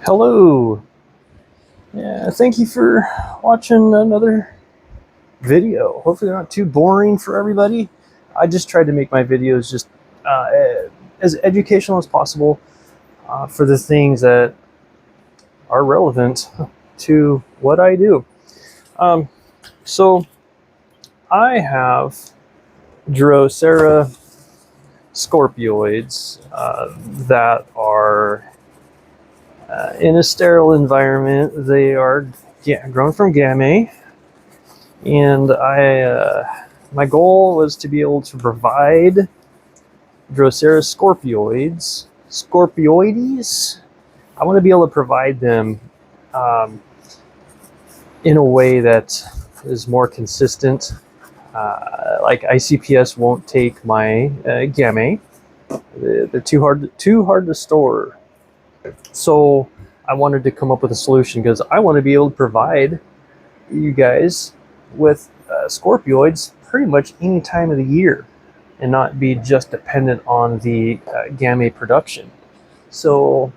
Hello. Yeah, thank you for watching another video. Hopefully not too boring for everybody. I just tried to make my videos just uh, as educational as possible for the things that are relevant to what I do. Um, so I have Drosera Scorpioides that are in a sterile environment. They are grown from gamma, and my goal was to be able to provide Drosera Scorpioides. I want to be able to provide them um, in a way that is more consistent. Like ICPS won't take my gamma; they're too hard to store. So I wanted to come up with a solution because I want to be able to provide you guys with Scorpioids pretty much any time of the year and not be just dependent on the gamma production. So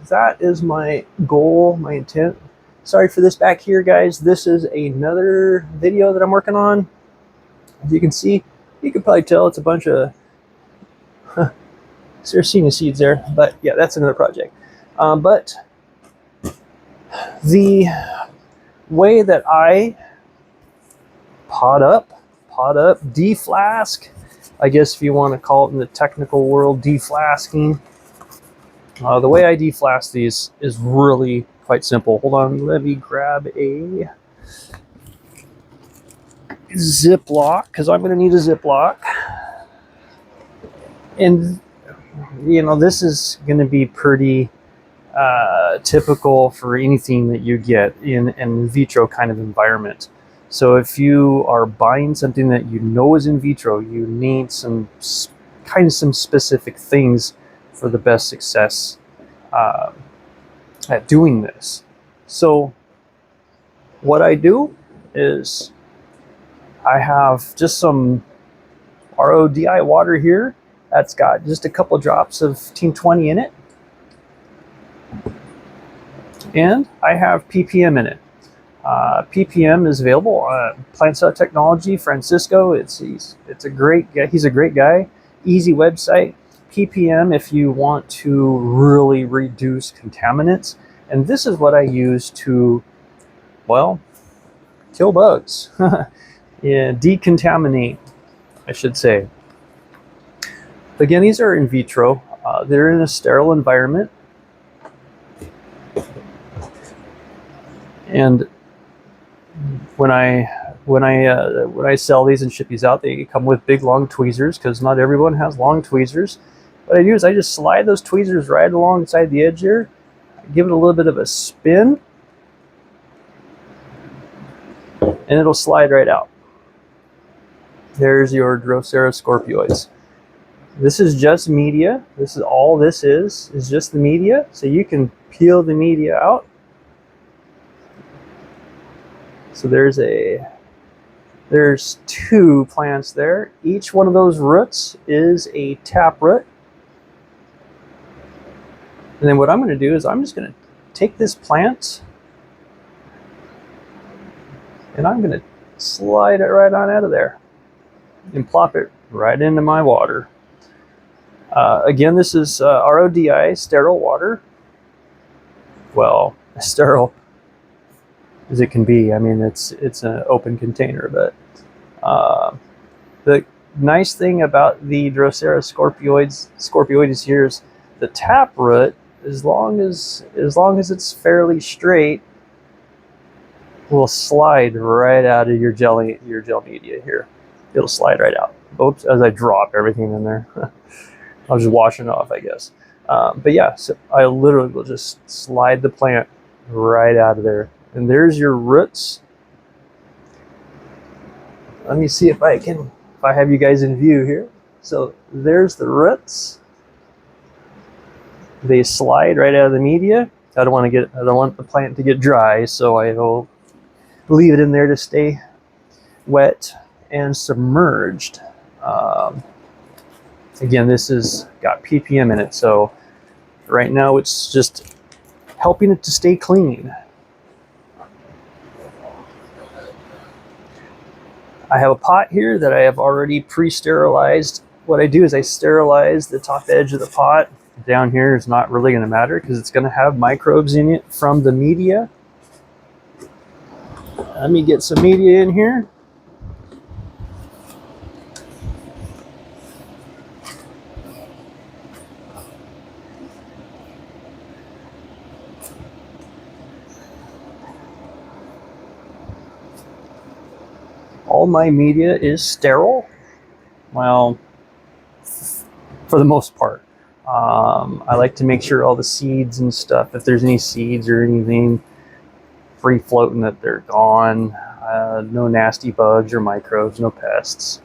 that is my goal, my intent. Sorry for this back here, guys. This is another video that I'm working on. As you can see, you can probably tell it's a bunch of Saracenia seeds there, but yeah, that's another project. But the way that I deflask, I guess if you want to call it in the technical world, deflasking. The way I deflask these is really quite simple. Hold on, let me grab a Ziploc because I'm going to need a Ziploc. And, this is going to be pretty typical for anything that you get in an in vitro kind of environment. So if you are buying something that you know is in vitro, you need some specific things for the best success at doing this. So what I do is I have just some RODI water here that's got just a couple drops of Team 20 in it, and I have ppm in it. ppm is available on Plant Cell Technology. Francisco, it's a great guy. He's a great guy. Easy website. ppm if you want to really reduce contaminants, and this is what I use to, well, kill bugs. Yeah, decontaminate, I should say. Again, these are in vitro. They're in a sterile environment, and when I sell these and ship these out, they come with big long tweezers because not everyone has long tweezers. What I do is I just slide those tweezers right alongside the edge here, give it a little bit of a spin, and it'll slide right out. There's your Drosera Scorpioides. This is just media. This is all this is just the media. So you can peel the media out. So there's two plants there. Each one of those roots is a taproot. And then what I'm going to do is I'm just going to take this plant and I'm going to slide it right on out of there and plop it right into my water. Again, this is RODI, sterile water. Well, sterile as it can be. I mean, it's an open container, but the nice thing about the Drosera Scorpioides here is the taproot, as long as it's fairly straight, will slide right out of your gel media here. It'll slide right out. Oops, as I drop everything in there. I was just washing it off, I guess. But yeah, so I literally will just slide the plant right out of there. And there's your roots. Let me see if I have you guys in view here. So there's the roots. They slide right out of the media. I don't want the plant to get dry, so I will leave it in there to stay wet and submerged. Again, this has got ppm in it, so right now it's just helping it to stay clean. I have a pot here that I have already pre-sterilized. What I do is I sterilize the top edge of the pot. Down here is not really going to matter because it's going to have microbes in it from the media. Let me get some media in here. All my media is sterile. Well, for the most part. I like to make sure all the seeds and stuff, if there's any seeds or anything free floating, that they're gone. No nasty bugs or microbes, no pests.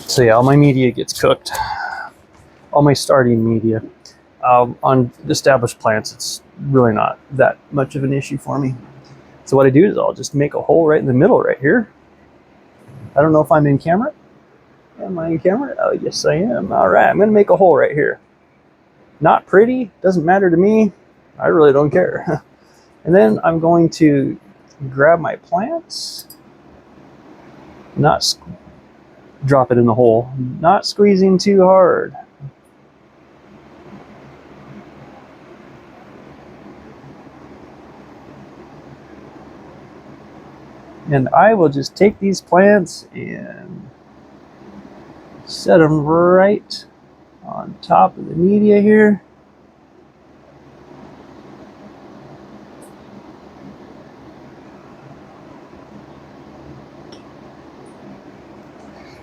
So yeah, all my media gets cooked. All my starting media. On established plants, it's really not that much of an issue for me. So what I do is I'll just make a hole right in the middle right here. I don't know if I'm in camera. Am I in camera? Oh, yes, I am. All right, I'm going to make a hole right here. Not pretty, doesn't matter to me. I really don't care. And then I'm going to grab my plants, not drop it in the hole, not squeezing too hard. And I will just take these plants and set them right on top of the media here.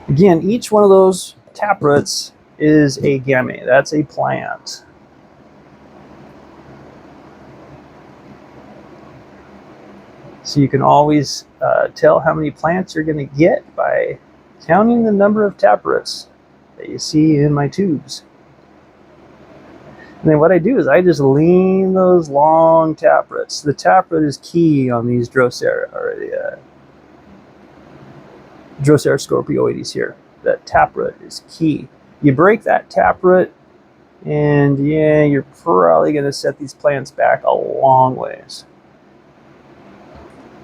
Again, each one of those taproots is a gamete. That's a plant. So you can always tell how many plants you're going to get by counting the number of taproots that you see in my tubes. And then what I do is I just lean those long taproots. The taproot is key on these Drosera, or the Drosera Scorpioides here. That taproot is key. You break that taproot, and yeah, you're probably going to set these plants back a long ways.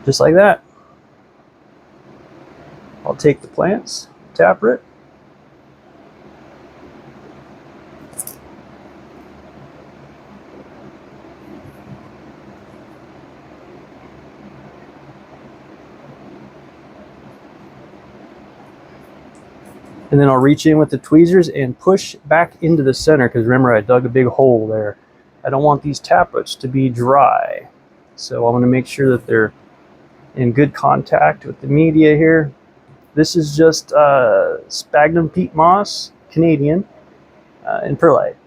Just like that. I'll take the plants, taproot, and then I'll reach in with the tweezers and push back into the center, because remember I dug a big hole there. I don't want these taproots to be dry, so I'm going to make sure that they're in good contact with the media here. This is just sphagnum peat moss, Canadian, and perlite.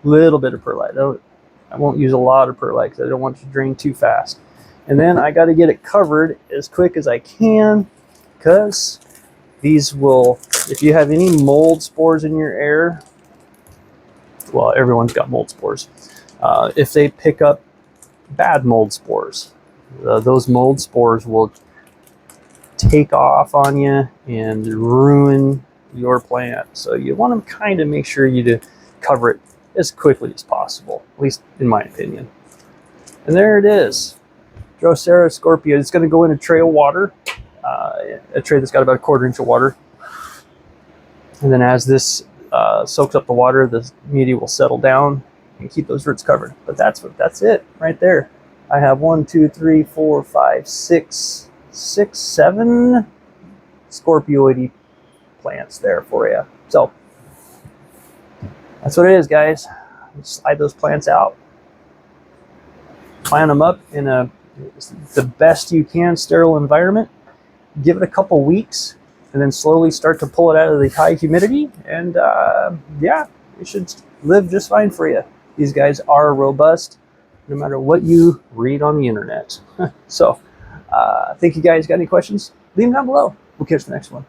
Little bit of perlite. I won't use a lot of perlite because I don't want it to drain too fast. And then I got to get it covered as quick as I can, because these will, if you have any mold spores in your air, well, everyone's got mold spores. If they pick up bad mold spores, those mold spores will take off on you and ruin your plant. So you want to kind of make sure you do cover it as quickly as possible, at least in my opinion. And there it is, Drosera Scorpio. It's going to go in a tray of water, a tray that's got about 1/4 inch of water. And then as this soaks up the water, the media will settle down and keep those roots covered. But that's it right there. I have 1, 2, 3, 4, 5, 6, 7 Scorpioid plants there for you. So that's what it is, guys. Slide those plants out, plant them up in the best you can sterile environment. Give it a couple weeks, and then slowly start to pull it out of the high humidity, and yeah, it should live just fine for you. These guys are robust, no matter what you read on the internet. So, think you guys got any questions? Leave them down below. We'll catch the next one.